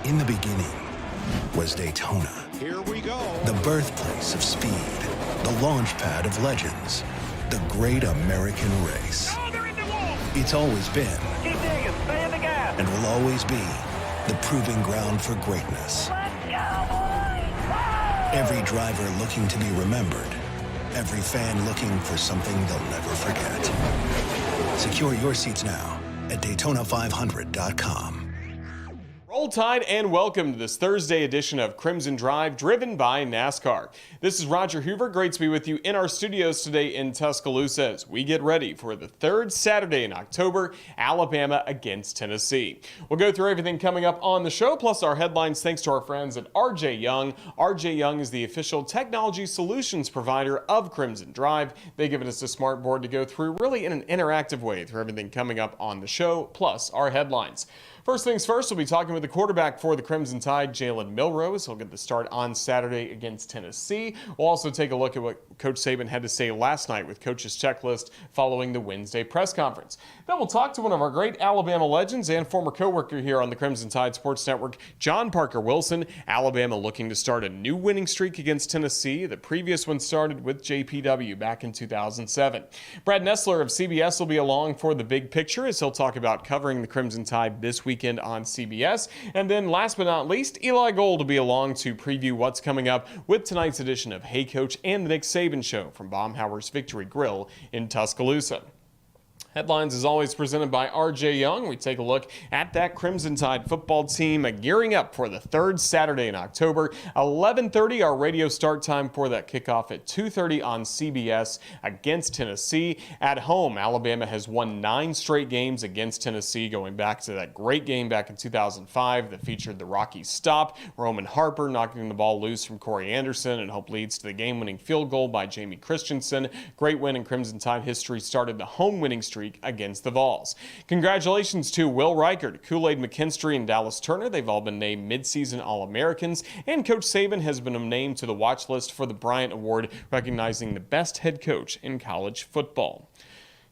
In the beginning was Daytona. Here we go. The birthplace of speed, the launch pad of legends, the great American race. Oh, they're in the wall. It's always been, Keep digging, stay in the gap. and will always be, the proving ground for greatness. Let's go, boys! Every driver looking to be remembered, every fan looking for something they'll never forget. Secure your seats now at Daytona500.com. Roll Tide and welcome to this Thursday edition of Crimson Drive, driven by NASCAR. This is Roger Hoover. Great to be with you in our studios today in Tuscaloosa as we get ready for the third Saturday in October, Alabama against Tennessee. We'll go through everything coming up on the show, plus our headlines thanks to our friends at RJ Young. RJ Young is the official technology solutions provider of Crimson Drive. They've given us a smart board to go through really in an interactive way through everything coming up on the show, plus our headlines. First things first, we'll be talking with the quarterback for the Crimson Tide, Jalen Milroe. He'll get the start on Saturday against Tennessee. We'll also take a look at what Coach Saban had to say last night with Coach's Checklist following the Wednesday press conference. Then we'll talk to one of our great Alabama legends and former co-worker here on the Crimson Tide Sports Network, John Parker Wilson. Alabama looking to start a new winning streak against Tennessee. The previous one started with JPW back in 2007. Brad Nessler of CBS will be along for the big picture as he'll talk about covering the Crimson Tide this weekend on CBS. And then last but not least, Eli Gold will be along to preview what's coming up with tonight's edition of Hey Coach and the Nick Saban Show from Baumhauer's Victory Grill in Tuscaloosa. Headlines, as always, presented by RJ Young. We take a look at that Crimson Tide football team gearing up for the third Saturday in October. 11:30, our radio start time for that kickoff at 2:30 on CBS against Tennessee. At home, Alabama has won 9 straight games against Tennessee, going back to that great game back in 2005 that featured the Rocky stop, Roman Harper knocking the ball loose from Corey Anderson, and hope leads to the game-winning field goal by Jamie Christensen. Great win in Crimson Tide history, started the home winning streak against the Vols. Congratulations to Will Reichert, Kool-Aid McKinstry, and Dallas Turner. They've all been named midseason All-Americans, and Coach Saban has been named to the watch list for the Bryant Award, recognizing the best head coach in college football.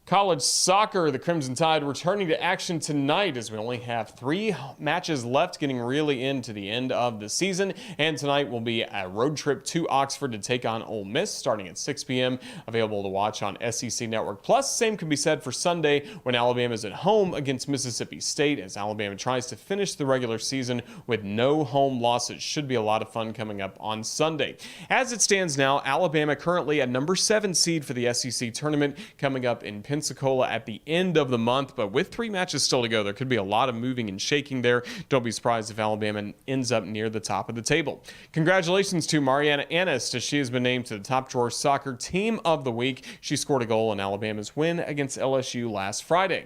College soccer, the Crimson Tide returning to action tonight as we only have 3 matches left, getting really into the end of the season. And tonight will be a road trip to Oxford to take on Ole Miss starting at 6 p.m. Available to watch on SEC Network Plus. Same can be said for Sunday when Alabama is at home against Mississippi State as Alabama tries to finish the regular season with no home losses. Should be a lot of fun coming up on Sunday. As it stands now, Alabama currently a number 7 seed for the SEC tournament coming up in Pensacola at the end of the month, but with 3 matches still to go, there could be a lot of moving and shaking there. Don't be surprised if Alabama ends up near the top of the table. Congratulations to Mariana Annis as she has been named to the Top Drawer Soccer Team of the Week. She scored a goal in Alabama's win against LSU last Friday.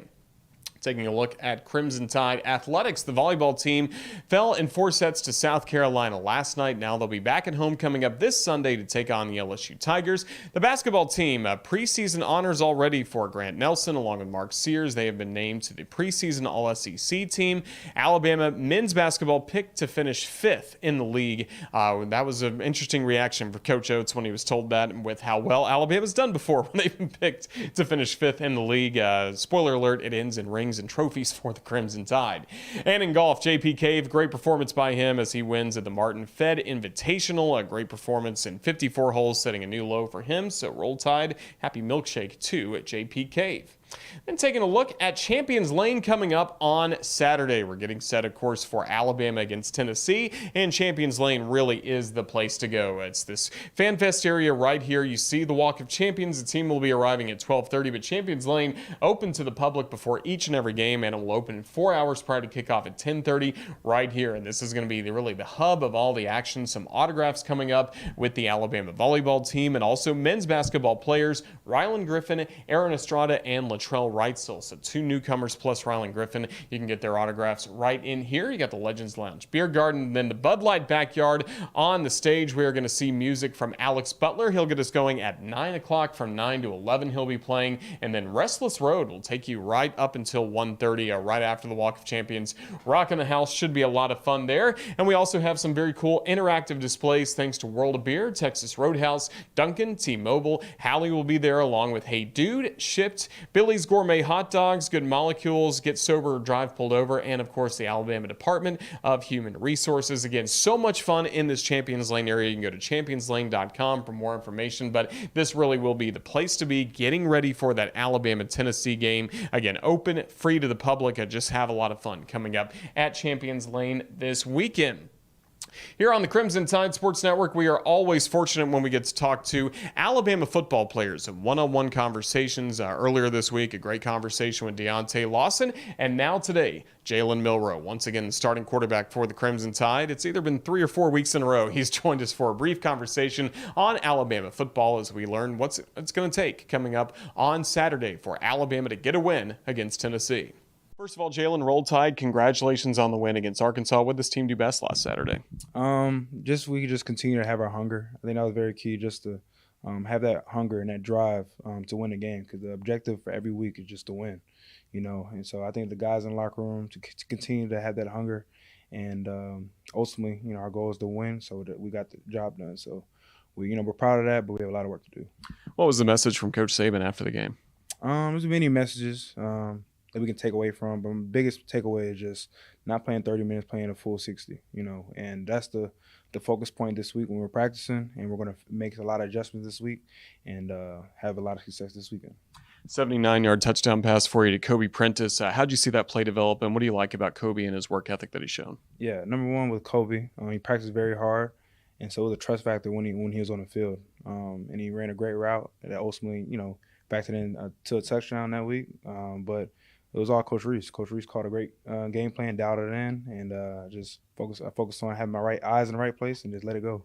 Taking a look at Crimson Tide Athletics, the volleyball team fell in 4 sets to South Carolina last night. Now they'll be back at home coming up this Sunday to take on the LSU Tigers. The basketball team, preseason honors already for Grant Nelson along with Mark Sears. They have been named to the preseason All-SEC team. Alabama men's basketball picked to finish 5th in the league. That was an interesting reaction for Coach Oates when he was told that, with how well Alabama's done before when they've been picked to finish 5th in the league. Spoiler alert, it ends in rings and trophies for the Crimson Tide. And in golf, JP Cave, great performance by him as he wins at the Martin Fed Invitational. A great performance in 54 holes, setting a new low for him. So Roll Tide, happy milkshake too at JP Cave. Then taking a look at Champions Lane coming up on Saturday. We're getting set, of course, for Alabama against Tennessee, and Champions Lane really is the place to go. It's this Fan Fest area right here. You see the Walk of Champions. The team will be arriving at 12:30, but Champions Lane open to the public before each and every game, and it will open 4 hours prior to kickoff at 10:30 right here. And this is going to be really the hub of all the action. Some autographs coming up with the Alabama volleyball team and also men's basketball players Rylan Griffin, Aaron Estrada, and Latrell Wrightsell. So 2 newcomers plus Rylan Griffin. You can get their autographs right in here. You got the Legends Lounge Beer Garden, then the Bud Light Backyard. On the stage, we are going to see music from Alex Butler. He'll get us going at 9 o'clock. From 9 to 11 he'll be playing. And then Restless Road will take you right up until 1:30, right after the Walk of Champions. Rockin' the House should be a lot of fun there. And we also have some very cool interactive displays thanks to World of Beer, Texas Roadhouse, Duncan, T-Mobile. Hallie will be there along with Hey Dude, Shipped, Billy Chili's gourmet hot dogs, good molecules, get sober, drive pulled over, and of course the Alabama Department of Human Resources. Again, so much fun in this Champions Lane area. You can go to championslane.com for more information, but this really will be the place to be getting ready for that Alabama-Tennessee game. Again, open, free to the public, and just have a lot of fun coming up at Champions Lane this weekend. Here on the Crimson Tide Sports Network, we are always fortunate when we get to talk to Alabama football players in one-on-one conversations. Earlier this week, a great conversation with Deontay Lawson, and now today, Jalen Milroe, once again the starting quarterback for the Crimson Tide. It's either been 3 or 4 weeks in a row. He's joined us for a brief conversation on Alabama football as we learn what it's going to take coming up on Saturday for Alabama to get a win against Tennessee. First of all, Jalen, Roll Tide, congratulations on the win against Arkansas. What did this team do best last Saturday? We could just continue to have our hunger. I think that was very key, just to have that hunger and that drive to win the game, because the objective for every week is just to win, And so I think the guys in the locker room to continue to have that hunger, and ultimately, our goal is to win, so that we got the job done. So we're proud of that, but we have a lot of work to do. What was the message from Coach Saban after the game? There's many messages that we can take away from, but the biggest takeaway is just not playing 30 minutes, playing a full 60, and that's the focus point this week when we're practicing, and we're going to make a lot of adjustments this week and have a lot of success this weekend. 79-yard touchdown pass for you to Kobe Prentice. How'd you see that play develop, and what do you like about Kobe and his work ethic that he's shown? Yeah, number one with Kobe, he practiced very hard, and so it was a trust factor when he was on the field, and he ran a great route that ultimately, backed it in to a touchdown that week, but it was all Coach Reese. Coach Reese called a great game plan, dialed it in, and I focused on having my right eyes in the right place and just let it go.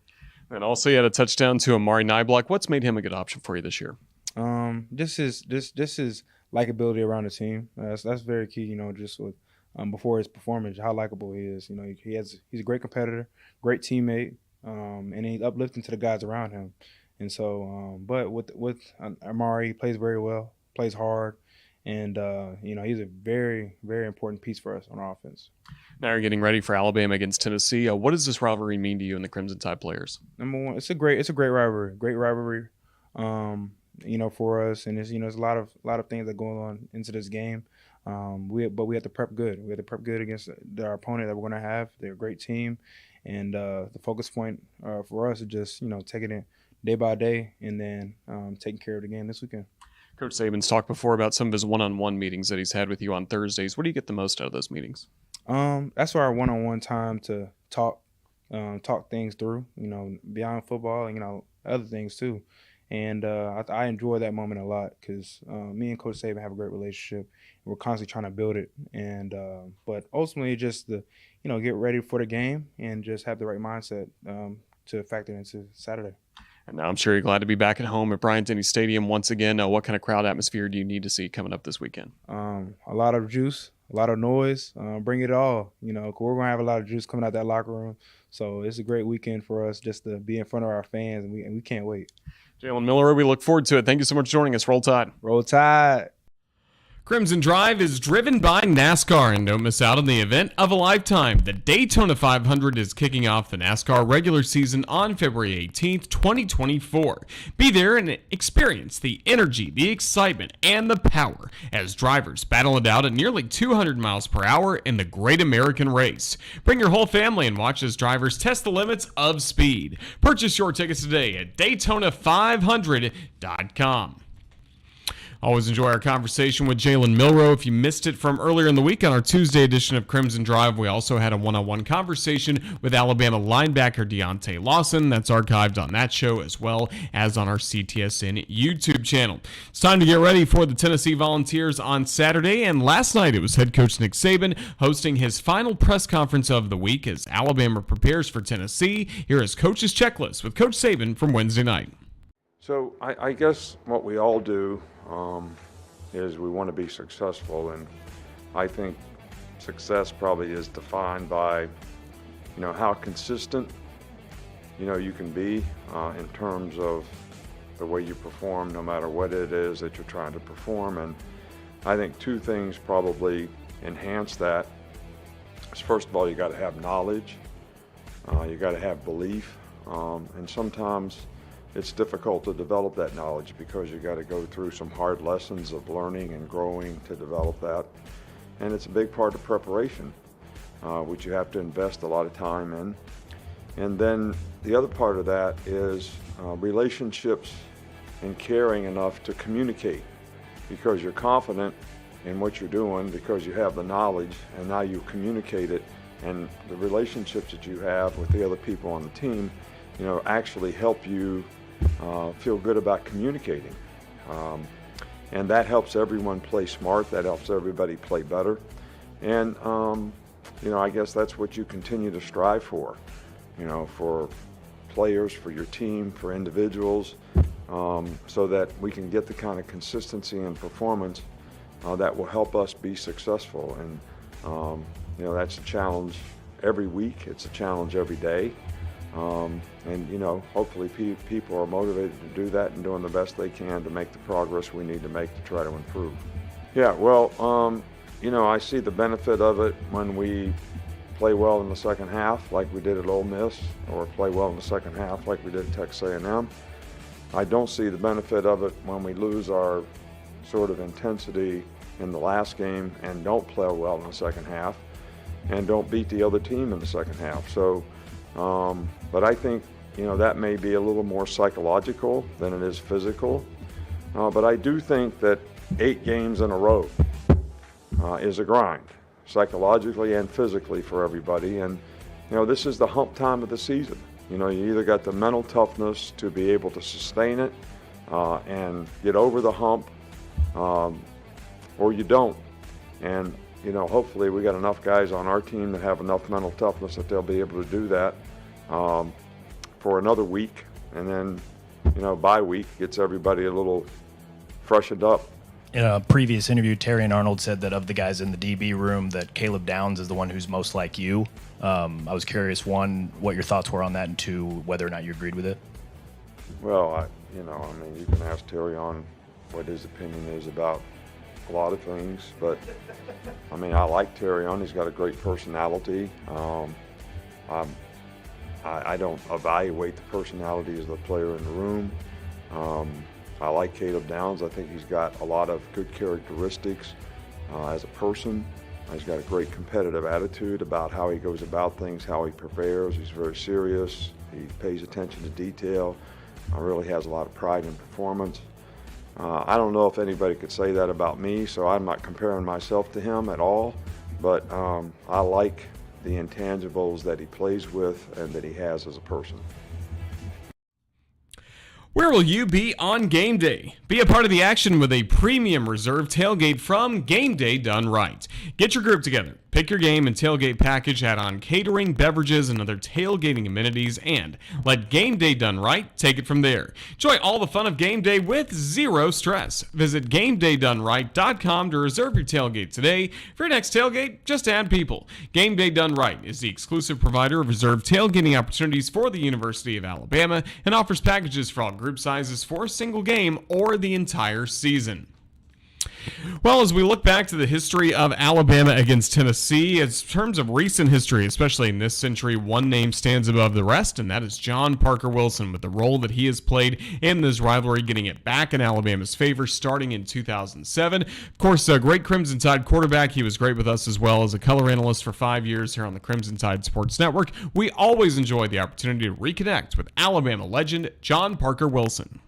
And also, you had a touchdown to Amari Niblack. What's made him a good option for you this year? Just his likability around the team. That's very key. Just with before his performance, how likable he is. He's a great competitor, great teammate, and he's uplifting to the guys around him. And so, but with Amari, he plays very well, plays hard. And, he's a very, very important piece for us on our offense. Now you're getting ready for Alabama against Tennessee. What does this rivalry mean to you and the Crimson Tide players? Number one, it's a great rivalry. Great rivalry, for us. And there's a lot of things that go on into this game. But we have to prep good. We have to prep good against our opponent that we're going to have. They're a great team. And the focus point for us is just, taking it day by day and then taking care of the game this weekend. Coach Saban's talked before about some of his one-on-one meetings that he's had with you on Thursdays. What do you get the most out of those meetings? That's our one-on-one time to talk things through, beyond football and, other things too. And I enjoy that moment a lot because me and Coach Saban have a great relationship. We're constantly trying to build it. And but ultimately just to, get ready for the game and just have the right mindset to factor into Saturday. And now I'm sure you're glad to be back at home at Bryant-Denny Stadium once again. What kind of crowd atmosphere do you need to see coming up this weekend? A lot of juice, a lot of noise. Bring it all. We're going to have a lot of juice coming out that locker room. So it's a great weekend for us just to be in front of our fans, and we can't wait. Jalen Milroe, we look forward to it. Thank you so much for joining us. Roll Tide. Roll Tide. Crimson Drive is driven by NASCAR, and don't miss out on the event of a lifetime. The Daytona 500 is kicking off the NASCAR regular season on February 18th, 2024. Be there and experience the energy, the excitement, and the power as drivers battle it out at nearly 200 miles per hour in the Great American Race. Bring your whole family and watch as drivers test the limits of speed. Purchase your tickets today at Daytona500.com. Always enjoy our conversation with Jalen Milroe. If you missed it from earlier in the week on our Tuesday edition of Crimson Drive, we also had a one-on-one conversation with Alabama linebacker Deontay Lawson. That's archived on that show as well as on our CTSN YouTube channel. It's time to get ready for the Tennessee Volunteers on Saturday, and last night it was head coach Nick Saban hosting his final press conference of the week as Alabama prepares for Tennessee. Here is Coach's Checklist with Coach Saban from Wednesday night. So I guess what we all do is we want to be successful, and I think success probably is defined by, how consistent, you can be in terms of the way you perform, no matter what it is that you're trying to perform. And I think two things probably enhance that. First of all, you got to have knowledge, you got to have belief, and sometimes it's difficult to develop that knowledge because you got to go through some hard lessons of learning and growing to develop that. And it's a big part of preparation, which you have to invest a lot of time in. And then the other part of that is relationships and caring enough to communicate, because you're confident in what you're doing, because you have the knowledge, and now you communicate it, and the relationships that you have with the other people on the team, actually help you feel good about communicating. And that helps everyone play smart, that helps everybody play better. And, I guess that's what you continue to strive for, for players, for your team, for individuals, so that we can get the kind of consistency and performance that will help us be successful. And, that's a challenge every week. It's a challenge every day. And, hopefully people are motivated to do that and doing the best they can to make the progress we need to make to try to improve. Yeah, well, I see the benefit of it when we play well in the second half like we did at Ole Miss, or play well in the second half like we did at Texas A&M. I don't see the benefit of it when we lose our sort of intensity in the last game and don't play well in the second half and don't beat the other team in the second half. So, but I think, that may be a little more psychological than it is physical. But I do think that 8 games in a row is a grind, psychologically and physically for everybody. And, this is the hump time of the season. You either got the mental toughness to be able to sustain it and get over the hump, or you don't. And, hopefully we got enough guys on our team that have enough mental toughness that they'll be able to do that for another week. And then, bye week gets everybody a little freshened up. In a previous interview, Terry and Arnold said that of the guys in the DB room, that Caleb Downs is the one who's most like you. I was curious, one, what your thoughts were on that, and two, whether or not you agreed with it. Well, you can ask Terry on what his opinion is about a lot of things, but I like Terry on. He's got a great personality. I don't evaluate the personality as the player in the room. I like Caleb Downs. I think he's got a lot of good characteristics as a person. He's got a great competitive attitude about how he goes about things, how he prepares. He's very serious. He pays attention to detail. Really has a lot of pride in performance. I don't know if anybody could say that about me, so I'm not comparing myself to him at all. But I like the intangibles that he plays with and that he has as a person. Where will you be on game day? Be a part of the action with a premium reserve tailgate from Game Day Done Right. Get your group together, pick your game and tailgate package, add on catering, beverages, and other tailgating amenities, and let Game Day Done Right take it from there. Enjoy all the fun of game day with zero stress. Visit GameDayDoneRight.com to reserve your tailgate today. For your next tailgate, just add people. Game Day Done Right is the exclusive provider of reserved tailgating opportunities for the University of Alabama and offers packages for all group sizes for a single game or the entire season. Well, as we look back to the history of Alabama against Tennessee, in terms of recent history, especially in this century, one name stands above the rest, and that is John Parker Wilson, with the role that he has played in this rivalry, getting it back in Alabama's favor starting in 2007. Of course, a great Crimson Tide quarterback. He was great with us as well as a color analyst for 5 years here on the Crimson Tide Sports Network. We always enjoy the opportunity to reconnect with Alabama legend John Parker Wilson.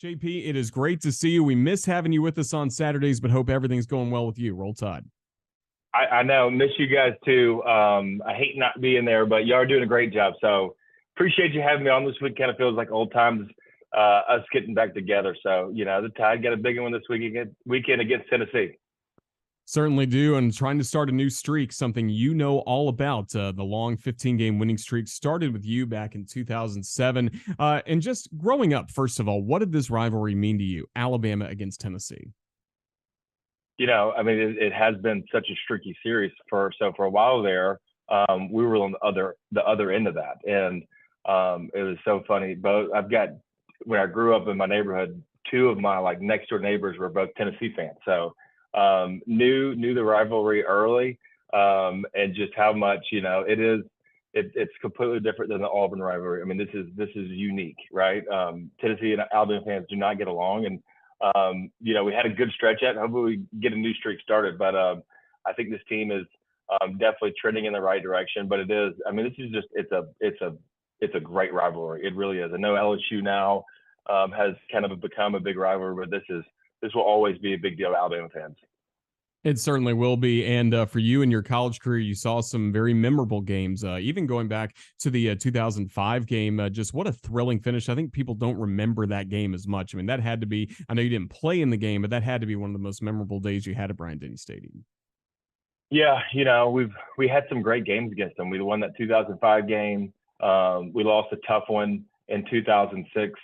JP, it is great to see you. We miss having you with us on Saturdays, but hope everything's going well with you. Roll Tide. I know. Miss you guys too. I hate not being there, but you are doing a great job. So appreciate you having me on this week. Kind of feels like old times, us getting back together. So, the Tide got a big one this weekend against Tennessee. Certainly do, and trying to start a new streak, something you know all about. The long 15-game winning streak started with you back in 2007. And just growing up, first of all, what did this rivalry mean to you, Alabama against Tennessee? It has been such a streaky series for a while there. We were on the other end of that, and it was so funny. But when I grew up in my neighborhood, 2 of my next door neighbors were both Tennessee fans, so knew the rivalry early, and just how much it is. it's completely different than the Auburn rivalry. I mean, this is unique, right? Tennessee and Alabama fans do not get along, and we had a good stretch yet. Hopefully, we get a new streak started. But I think this team is definitely trending in the right direction. But it is, I mean, this is just it's a great rivalry. It really is. I know LSU now has kind of become a big rivalry, but this will always be a big deal to Alabama fans. It certainly will be. And for you in your college career, you saw some very memorable games, even going back to the 2005 game. Just what a thrilling finish. I think people don't remember that game as much. I mean, that had to be, I know you didn't play in the game, but that had to be one of the most memorable days you had at Bryant-Denny Stadium. Yeah, we had some great games against them. We won that 2005 game. We lost a tough one in 2006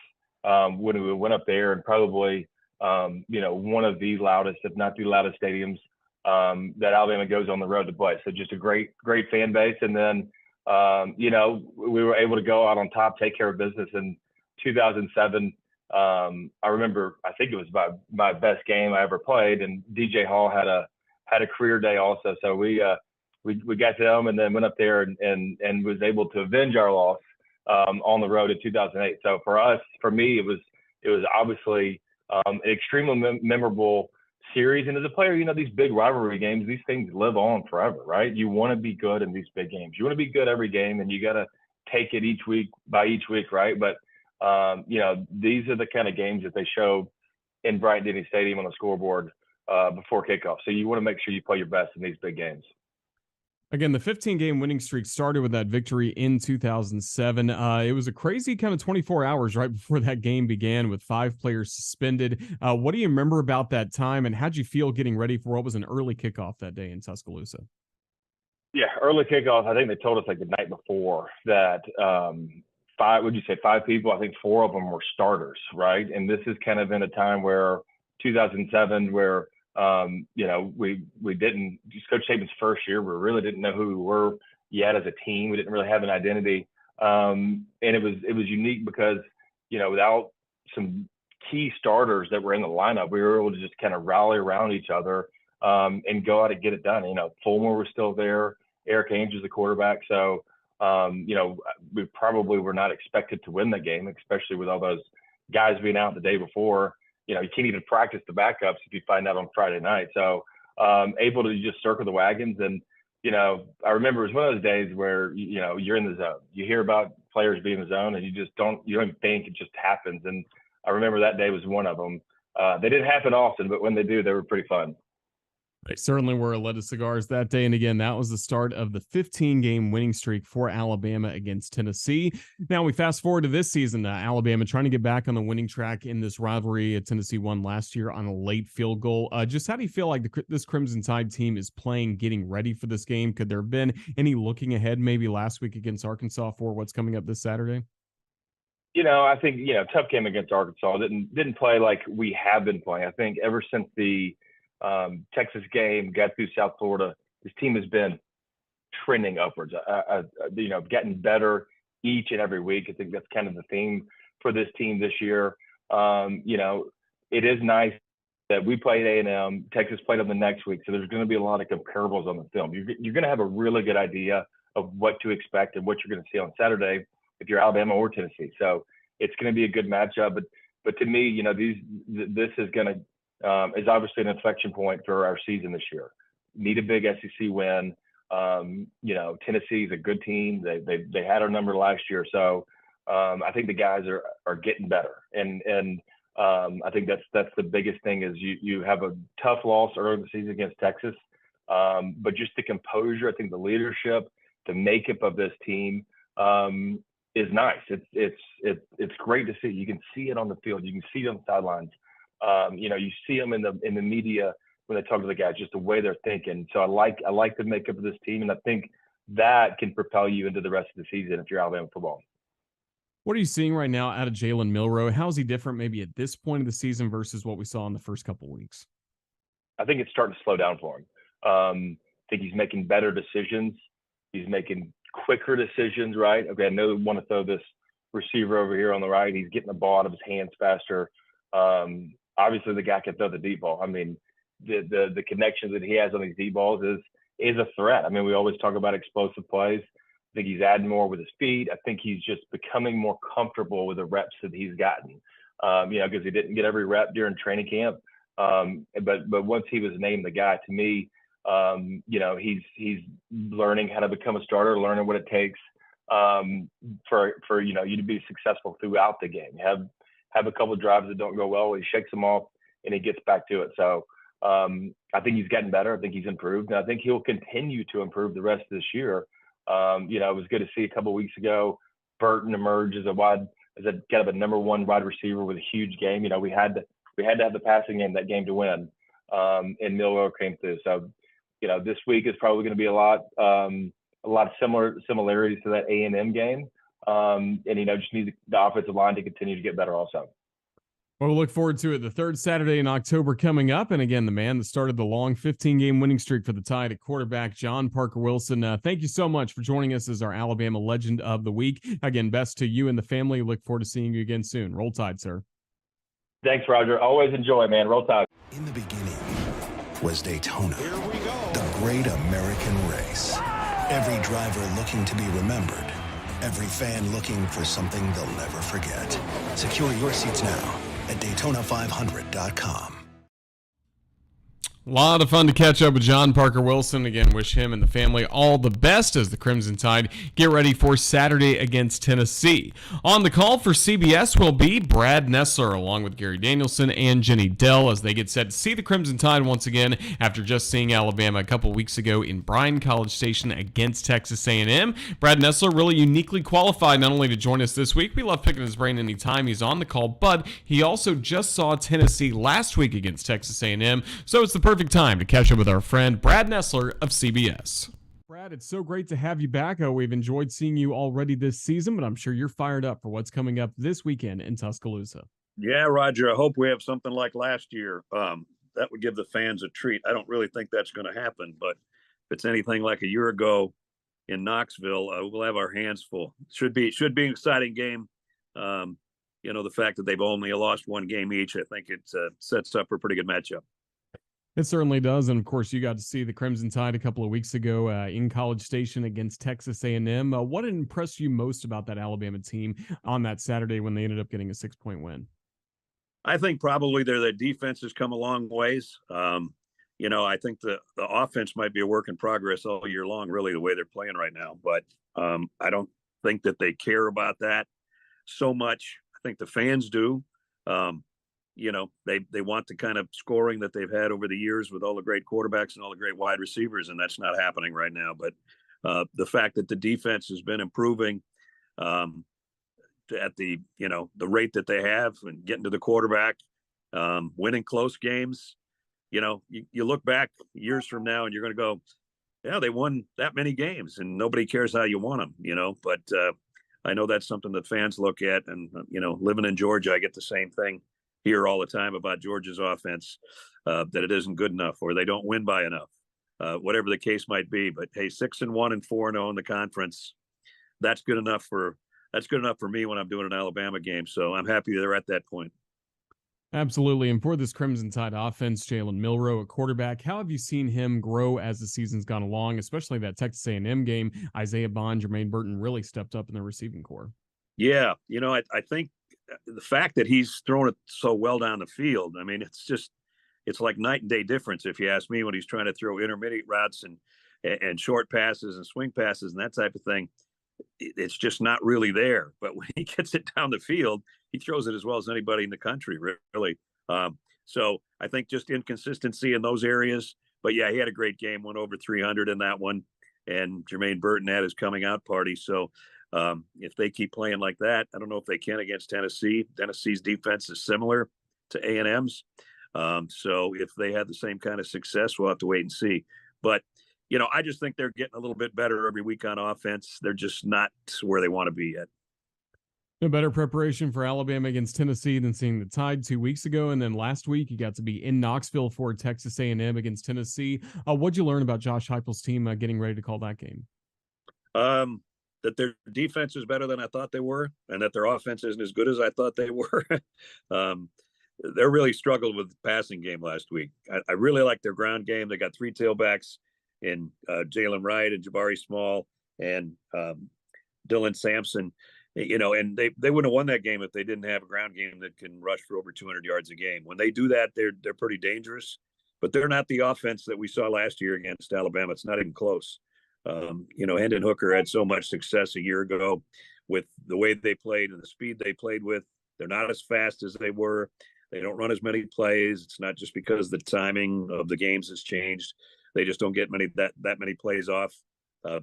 when we went up there, and probably one of the loudest, if not the loudest stadiums that Alabama goes on the road to play. So just a great fan base. And then, we were able to go out on top, take care of business in 2007. I remember, I think it was my best game I ever played, and DJ Hall had a career day also. So we got to them and then went up there and was able to avenge our loss on the road in 2008. So for me, it was obviously an extremely memorable series. And as a player, these big rivalry games, these things live on forever, right? You want to be good in these big games. You want to be good every game, and you got to take it each week, right? But, these are the kind of games that they show in Bryant-Denny Stadium on the scoreboard before kickoff. So you want to make sure you play your best in these big games. Again, the 15-game winning streak started with that victory in 2007. It was a crazy kind of 24 hours right before that game began with 5 players suspended. What do you remember about that time, and how'd you feel getting ready for what was an early kickoff that day in Tuscaloosa? Yeah, early kickoff. I think they told us like the night before that 5 people, I think 4 of them were starters, right? And this is kind of in a time where 2007, where we didn't, just Coach Saban's first year, we really didn't know who we were yet as a team. We didn't really have an identity. And it was unique because, without some key starters that were in the lineup, we were able to just kind of rally around each other and go out and get it done. Fulmer was still there. Eric Ainge was the quarterback. So, we probably were not expected to win the game, especially with all those guys being out the day before. You can't even practice the backups if you find out on Friday night. So able to just circle the wagons. And, I remember it was one of those days where, you're in the zone. You hear about players being in the zone and you don't even think, it just happens. And I remember that day was one of them. They didn't happen often, but when they do, they were pretty fun. They certainly were a lead of cigars that day. And again, that was the start of the 15-game winning streak for Alabama against Tennessee. Now we fast forward to this season, Alabama trying to get back on the winning track in this rivalry. Tennessee won last year on a late field goal. Just how do you feel like this Crimson Tide team is playing, getting ready for this game? Could there have been any looking ahead maybe last week against Arkansas for what's coming up this Saturday? I think, tough game against Arkansas. Didn't play like we have been playing. I think ever since the Texas game, got through South Florida, this team has been trending upwards, getting better each and every week. I think that's kind of the theme for this team this year. It is nice that we played A&M, Texas played them the next week, so there's going to be a lot of comparables on the film. You're going to have a really good idea of what to expect and what you're going to see on Saturday if you're Alabama or Tennessee. So it's going to be a good matchup. But to me, this is going to is obviously an inflection point for our season this year. Need a big SEC win. Tennessee is a good team. They had our number last year, so I think the guys are getting better. And I think that's the biggest thing is you have a tough loss early in the season against Texas, but just the composure, I think the leadership, the makeup of this team is nice. It's great to see. You can see it on the field. You can see it on the sidelines. You see them in the media when they talk to the guys, just the way they're thinking. So I like the makeup of this team, and I think that can propel you into the rest of the season if you're Alabama football. What are you seeing right now out of Jalen Milroe? How is he different maybe at this point of the season versus what we saw in the first couple of weeks? I think it's starting to slow down for him. I think he's making better decisions. He's making quicker decisions, right? Okay, I know I want to throw this receiver over here on the right. He's getting the ball out of his hands faster. Obviously, the guy can throw the deep ball. I mean, the connection that he has on these deep balls is a threat. I mean, we always talk about explosive plays. think he's adding more with his feet. I think he's just becoming more comfortable with the reps that he's gotten. Because he didn't get every rep during training camp. But once he was named the guy, to me, he's learning how to become a starter, learning what it takes for you to be successful throughout the game. Have a couple of drives that don't go well, he shakes them off and he gets back to it. So I think he's getting better. I think he's improved, and I think he'll continue to improve the rest of this year. It was good to see a couple of weeks ago Burton emerge as a kind of a number one wide receiver with a huge game. We had to have the passing game that game to win, and Milroe came through. So, this week is probably going to be a lot of similarities to that A&M game, and just need the offensive line to continue to get better also. Well, we'll look forward to it. The third Saturday in October coming up. And again, the man that started the long 15-game winning streak for the Tide at quarterback, John Parker Wilson. Thank you so much for joining us as our Alabama Legend of the Week. Again, best to you and the family. Look forward to seeing you again soon. Roll Tide, sir. Thanks, Roger. Always enjoy, man. Roll Tide. In the beginning was Daytona, Here we go. the great American race. Every driver looking to be remembered. Every fan looking for something they'll never forget. Secure your seats now at Daytona500.com. A lot of fun to catch up with John Parker Wilson. Again, wish him and the family all the best as the Crimson Tide get ready for Saturday against Tennessee. On the call for CBS will be Brad Nessler, along with Gary Danielson and Jenny Dell, as they get set to see the Crimson Tide once again after just seeing Alabama a couple weeks ago in Bryan College Station against Texas A&M. Brad Nessler really uniquely qualified not only to join us this week, we love picking his brain anytime he's on the call, but he also just saw Tennessee last week against Texas A&M, so it's the perfect time to catch up with our friend Brad Nessler of CBS. Brad, it's so great to have you back. We've enjoyed seeing you already this season, but I'm sure you're fired up for what's coming up this weekend in Tuscaloosa. Yeah, Roger, I hope we have something like last year. That would give the fans a treat. I don't really think that's going to happen, but if it's anything like a year ago in Knoxville, we'll have our hands full. Should be an exciting game. The fact that they've only lost one game each, I think it sets up for a pretty good matchup. It certainly does, and of course, you got to see the Crimson Tide a couple of weeks ago in College Station against Texas A&M. What impressed you most about that Alabama team on that Saturday when they ended up getting a 6-point win? I think probably their defense has come a long ways. I think the offense might be a work in progress all year long, really, the way they're playing right now. But I don't think that they care about that so much. I think the fans do. They want the kind of scoring that they've had over the years with all the great quarterbacks and all the great wide receivers, and that's not happening right now. But the fact that the defense has been improving at the rate that they have and getting to the quarterback, winning close games, you look back years from now and you're going to go, yeah, they won that many games and nobody cares how you won them, but I know that's something that fans look at, and, living in Georgia, I get the same thing here all the time about Georgia's offense, that it isn't good enough or they don't win by enough, whatever the case might be. But hey, 6-1 and 4-0 in the conference, that's good enough for me when I'm doing an Alabama game. So I'm happy they're at that point. Absolutely. And for this Crimson Tide offense, Jalen Milroe at quarterback, how have you seen him grow as the season's gone along, especially that Texas A&M game? Isaiah Bond, Jermaine Burton really stepped up in the receiving corps. Yeah, I think the fact that he's thrown it so well down the field, I mean, it's like night and day difference, if you ask me, when he's trying to throw intermediate routes and short passes and swing passes and that type of thing. It's just not really there. But when he gets it down the field, he throws it as well as anybody in the country, really. So I think just inconsistency in those areas. But yeah, he had a great game, went over 300 in that one. And Jermaine Burton had his coming out party. So if they keep playing like that, I don't know if they can against Tennessee. Tennessee's defense is similar to A&M's. So if they have the same kind of success, we'll have to wait and see. But I just think they're getting a little bit better every week on offense. They're just not where they want to be yet. No better preparation for Alabama against Tennessee than seeing the Tide 2 weeks ago. And then last week, you got to be in Knoxville for Texas A&M against Tennessee. What'd you learn about Josh Heupel's team getting ready to call that game? That their defense is better than I thought they were, and that their offense isn't as good as I thought they were. They really struggled with the passing game last week. I really like their ground game. They got 3 tailbacks in Jalen Wright and Jabari Small and Dylan Sampson. And they wouldn't have won that game if they didn't have a ground game that can rush for over 200 yards a game. When they do that, they're pretty dangerous, but they're not the offense that we saw last year against Alabama. It's not even close. Hendon Hooker had so much success a year ago with the way they played and the speed they played with. They're not as fast as they were. They don't run as many plays. It's not just because the timing of the games has changed. They just don't get that many plays off.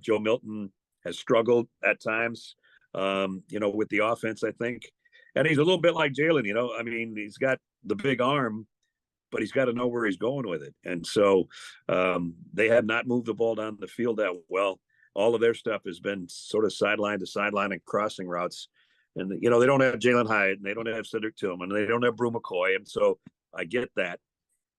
Joe Milton has struggled at times. With the offense, I think. And he's a little bit like Jalen, I mean, he's got the big arm, but he's got to know where he's going with it. And so they have not moved the ball down the field that well. All of their stuff has been sort of sideline to sideline and crossing routes. And, they don't have Jalen Hyatt, and they don't have Cedric Tillman, and they don't have Brew McCoy. And so I get that.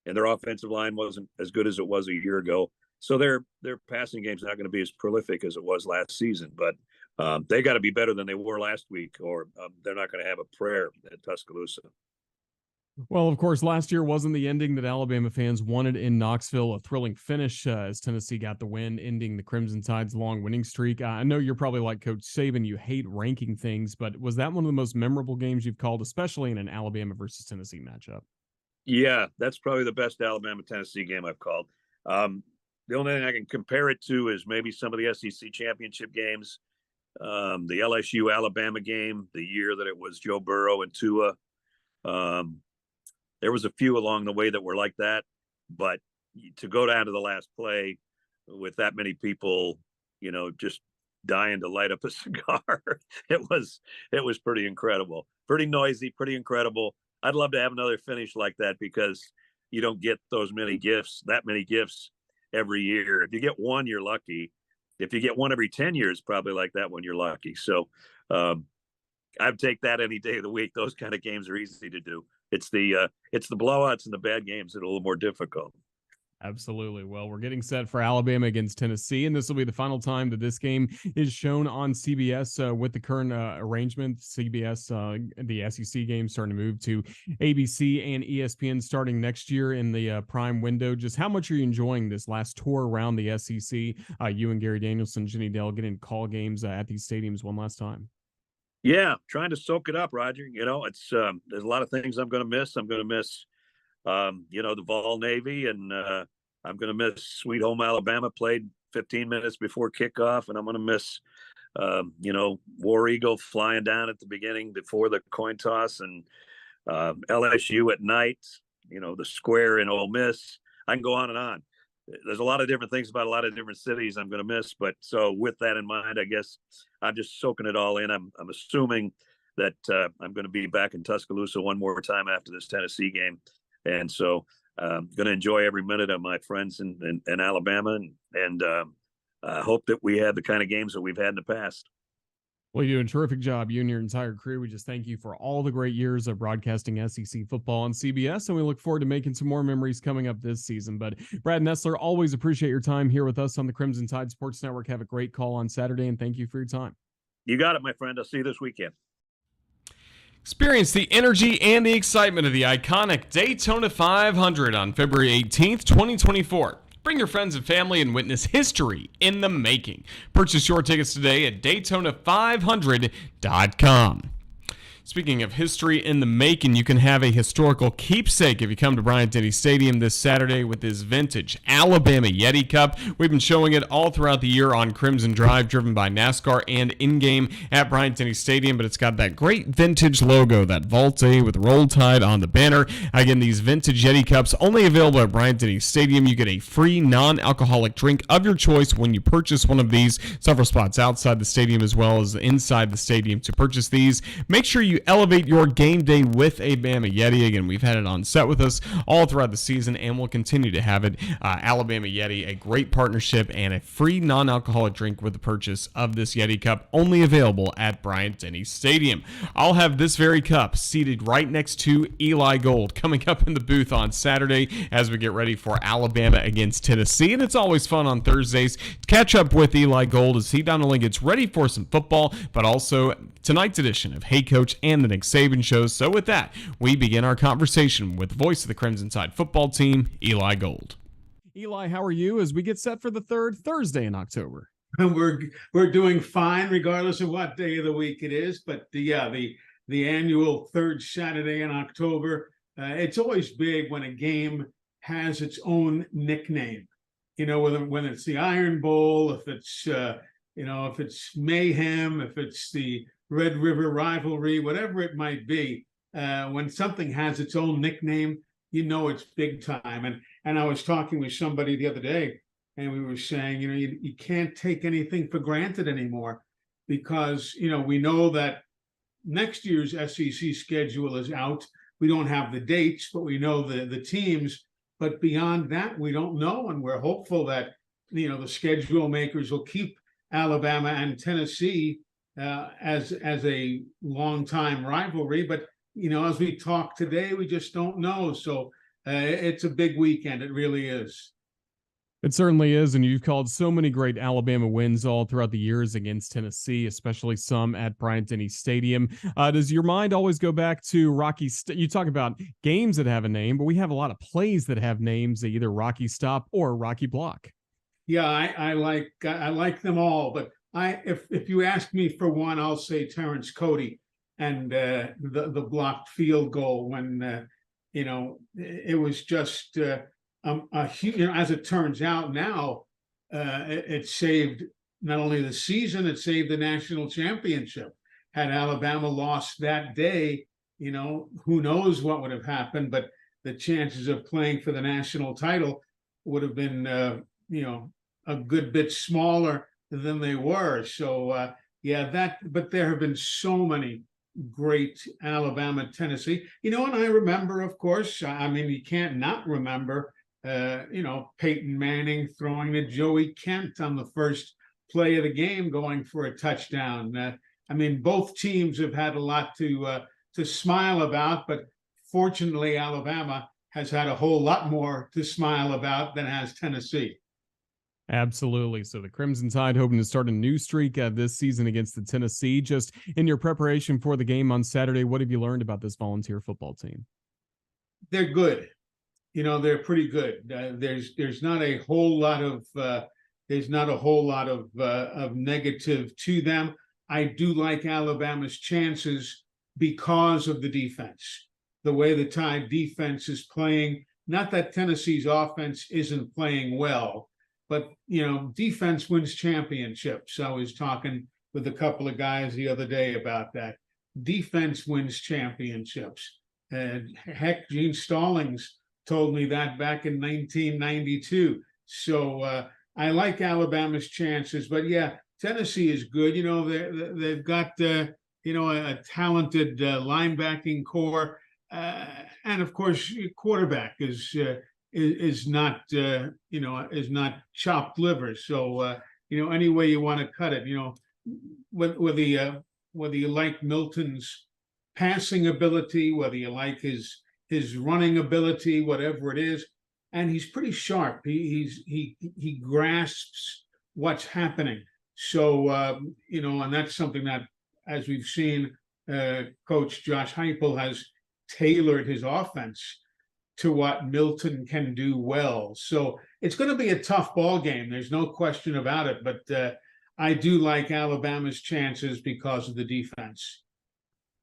And their offensive line wasn't as good as it was a year ago. So their passing game's not going to be as prolific as it was last season. But they got to be better than they were last week, or they're not going to have a prayer at Tuscaloosa. Well, of course, last year wasn't the ending that Alabama fans wanted in Knoxville. A thrilling finish as Tennessee got the win, ending the Crimson Tide's long winning streak. I know you're probably like Coach Saban, you hate ranking things, but was that one of the most memorable games you've called, especially in an Alabama versus Tennessee matchup? Yeah, that's probably the best Alabama-Tennessee game I've called. The only thing I can compare it to is maybe some of the SEC championship games. The LSU-Alabama game, the year that it was Joe Burrow and Tua. There was a few along the way that were like that, but to go down to the last play with that many people, just dying to light up a cigar, it was pretty incredible, pretty noisy, pretty incredible. I'd love to have another finish like that because you don't get that many gifts every year. If you get one, you're lucky. If you get one every 10 years, probably like that one, you're lucky. So I'd take that any day of the week. Those kind of games are easy to do. It's the blowouts and the bad games that are a little more difficult. Absolutely. Well, we're getting set for Alabama against Tennessee, and this will be the final time that this game is shown on CBS with the current arrangement. CBS, the SEC game starting to move to ABC and ESPN starting next year in the prime window. Just how much are you enjoying this last tour around the SEC? You and Gary Danielson, Jenny Dell getting to call games at these stadiums one last time. Yeah, trying to soak it up, Roger. It's there's a lot of things I'm going to miss. I'm going to miss the Vol Navy, and I'm going to miss Sweet Home Alabama played 15 minutes before kickoff, and I'm going to miss, War Eagle flying down at the beginning before the coin toss, and LSU at night, the square in Ole Miss. I can go on and on. There's a lot of different things about a lot of different cities I'm going to miss, but so with that in mind, I guess I'm just soaking it all in. I'm assuming that I'm going to be back in Tuscaloosa one more time after this Tennessee game. And so I'm going to enjoy every minute of my friends in Alabama and hope that we have the kind of games that we've had in the past. Well, you're doing a terrific job, you and your entire crew. We just thank you for all the great years of broadcasting SEC football on CBS, and we look forward to making some more memories coming up this season. But Brad Nessler, always appreciate your time here with us on the Crimson Tide Sports Network. Have a great call on Saturday, and thank you for your time. You got it, my friend. I'll see you this weekend. Experience the energy and the excitement of the iconic Daytona 500 on February 18th, 2024. Bring your friends and family and witness history in the making. Purchase your tickets today at Daytona500.com. Speaking of history in the making, you can have a historical keepsake if you come to Bryant-Denny Stadium this Saturday with this vintage Alabama Yeti Cup. We've been showing it all throughout the year on Crimson Drive, driven by NASCAR and in-game at Bryant-Denny Stadium, but it's got that great vintage logo, that Volte with Roll Tide on the banner. Again, these vintage Yeti Cups only available at Bryant-Denny Stadium. You get a free non-alcoholic drink of your choice when you purchase one of these. Several spots outside the stadium as well as inside the stadium to purchase these. Make sure you elevate your game day with a Bama Yeti. Again, we've had it on set with us all throughout the season, and we'll continue to have it. Alabama Yeti, a great partnership and a free non-alcoholic drink with the purchase of this Yeti Cup, only available at Bryant-Denny Stadium. I'll have this very cup seated right next to Eli Gold coming up in the booth on Saturday as we get ready for Alabama against Tennessee, and it's always fun on Thursdays to catch up with Eli Gold as he not only gets ready for some football, but also tonight's edition of Hey Coach and the Nick Saban Show. So with that, we begin our conversation with the voice of the Crimson Tide football team, Eli Gold. Eli, how are you as we get set for the third Thursday in October? we're doing fine regardless of what day of the week it is. But the annual third Saturday in October, it's always big when a game has its own nickname. When it's the Iron Bowl, if it's if it's Mayhem, if it's the Red River Rivalry, whatever it might be, when something has its own nickname, it's big time. And I was talking with somebody the other day, and we were saying, you can't take anything for granted anymore, because we know that next year's SEC schedule is out. We don't have the dates, but we know the teams. But beyond that, we don't know, and we're hopeful that the schedule makers will keep Alabama and Tennessee as a long-time rivalry. But as we talk today, we just don't know. So it's a big weekend. It really is. It certainly is, and you've called so many great Alabama wins all throughout the years against Tennessee, especially some at Bryant-Denny Stadium. Does your mind always go back to Rocky? You talk about games that have a name, but we have a lot of plays that have names, either Rocky Stop or Rocky Block. Yeah, I like them all, but if you ask me for one, I'll say Terrence Cody and the blocked field goal when it was just. As it turns out now, it saved not only the season, it saved the national championship. Had Alabama lost that day, who knows what would have happened, but the chances of playing for the national title would have been, a good bit smaller than they were. So, but there have been so many great Alabama, Tennessee, and I remember, of course, you can't not remember Peyton Manning throwing to Joey Kent on the first play of the game, going for a touchdown. Both teams have had a lot to smile about, but fortunately, Alabama has had a whole lot more to smile about than has Tennessee. Absolutely. So the Crimson Tide hoping to start a new streak this season against the Tennessee. Just in your preparation for the game on Saturday, what have you learned about this volunteer football team? They're good. They're pretty good. There's not a whole lot of negative to them. I do like Alabama's chances because of the defense, the way the Tide defense is playing. Not that Tennessee's offense isn't playing well, but defense wins championships. I was talking with a couple of guys the other day about that. Defense wins championships. And heck, Gene Stallings told me that back in 1992. So I like Alabama's chances, but Tennessee is good. They've got a talented linebacking core, and of course, quarterback is not chopped liver. So any way you want to cut it, whether you like Milton's passing ability, whether you like his running ability, whatever it is, and he's pretty sharp. He grasps what's happening. So and that's something that, as we've seen, Coach Josh Heupel has tailored his offense to what Milton can do well. So it's going to be a tough ball game. There's no question about it. But I do like Alabama's chances because of the defense.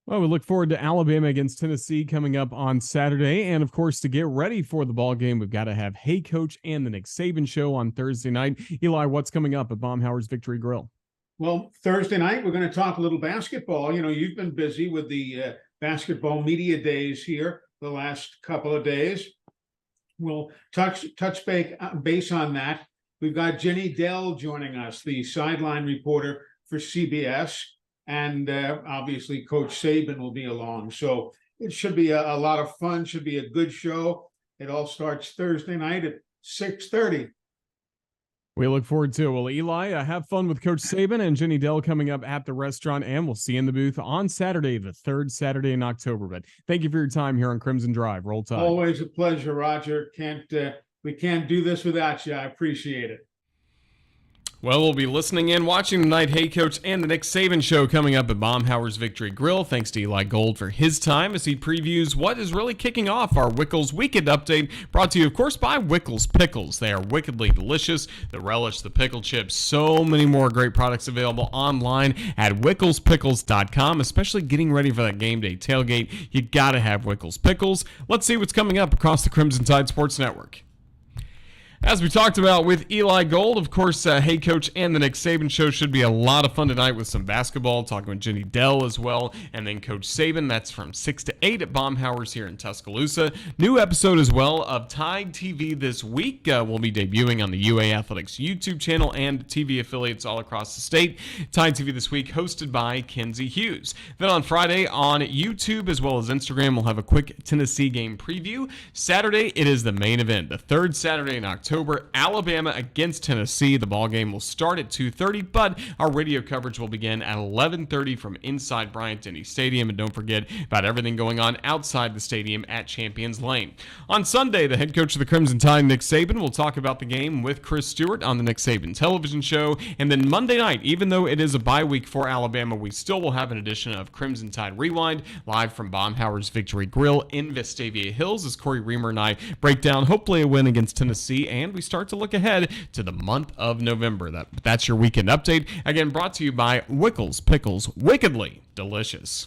Well, we look forward to Alabama against Tennessee coming up on Saturday. And, of course, to get ready for the ball game, we've got to have Hey Coach and the Nick Saban Show on Thursday night. Eli, what's coming up at Baumhower's Victory Grill? Well, Thursday night, we're going to talk a little basketball. You've been busy with the basketball media days here the last couple of days. We'll touch base on that. We've got Jenny Dell joining us, the sideline reporter for CBS. And obviously, Coach Saban will be along. So it should be a lot of fun, should be a good show. It all starts Thursday night at 6:30. We look forward to it. Well, Eli, have fun with Coach Saban and Jenny Dell coming up at the restaurant, and we'll see you in the booth on Saturday, the third Saturday in October. But thank you for your time here on Crimson Drive. Roll Tide. Always a pleasure, Roger. We can't do this without you. I appreciate it. Well, we'll be listening in, watching tonight. Hey Coach and the Nick Saban Show coming up at Baumhower's Victory Grill. Thanks to Eli Gold for his time as he previews what is really kicking off our Wickles Weekend Update, brought to you, of course, by Wickles Pickles. They are wickedly delicious. The relish, the pickle chips, so many more great products available online at WicklesPickles.com, especially getting ready for that game day tailgate. You got to have Wickles Pickles. Let's see what's coming up across the Crimson Tide Sports Network. As we talked about with Eli Gold, of course, Hey Coach and the Nick Saban Show should be a lot of fun tonight with some basketball, talking with Jenny Dell as well, and then Coach Saban. That's from 6 to 8 at Baumhower's here in Tuscaloosa. New episode as well of Tide TV this week. Will be debuting on the UA Athletics YouTube channel and TV affiliates all across the state. Tide TV this week hosted by Kenzie Hughes. Then on Friday on YouTube as well as Instagram, we'll have a quick Tennessee game preview. Saturday, it is the main event, the third Saturday in October. Alabama against Tennessee. The ball game will start at 2:30, but our radio coverage will begin at 11:30 from inside Bryant-Denny Stadium. And don't forget about everything going on outside the stadium at Champions Lane. On Sunday, the head coach of the Crimson Tide, Nick Saban, will talk about the game with Chris Stewart on the Nick Saban television show. And then Monday night, even though it is a bye week for Alabama, we still will have an edition of Crimson Tide Rewind live from Baumhower's Victory Grill in Vestavia Hills as Corey Reamer and I break down hopefully a win against Tennessee, and we start to look ahead to the month of November. That's your weekend update. Again, brought to you by Wickles Pickles, wickedly delicious.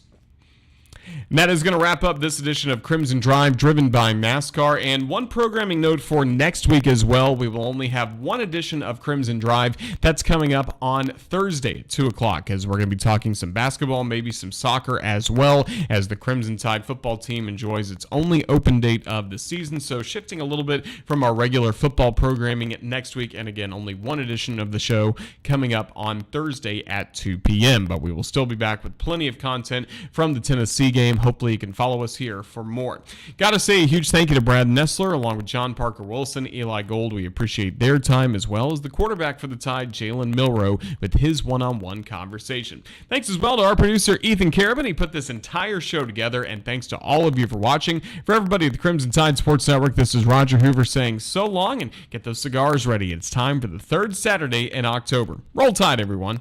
And that is going to wrap up this edition of Crimson Drive, driven by NASCAR. And one programming note for next week as well. We will only have one edition of Crimson Drive. That's coming up on Thursday at 2 o'clock, as we're going to be talking some basketball, maybe some soccer as well, as the Crimson Tide football team enjoys its only open date of the season. So shifting a little bit from our regular football programming next week. And again, only one edition of the show coming up on Thursday at 2 p.m. But we will still be back with plenty of content from the Tennessee game. Hopefully you can follow us here for more. Gotta say a huge thank you to Brad Nessler along with John Parker Wilson, Eli Gold. We appreciate their time, as well as the quarterback for the Tide, Jalen Milroe, with his one-on-one conversation. Thanks as well to our producer Ethan Carabin. He put this entire show together, and thanks to all of you for watching. For everybody at the Crimson Tide Sports Network, this is Roger Hoover saying so long, and get those cigars ready. It's time for the third Saturday in October. Roll Tide, everyone.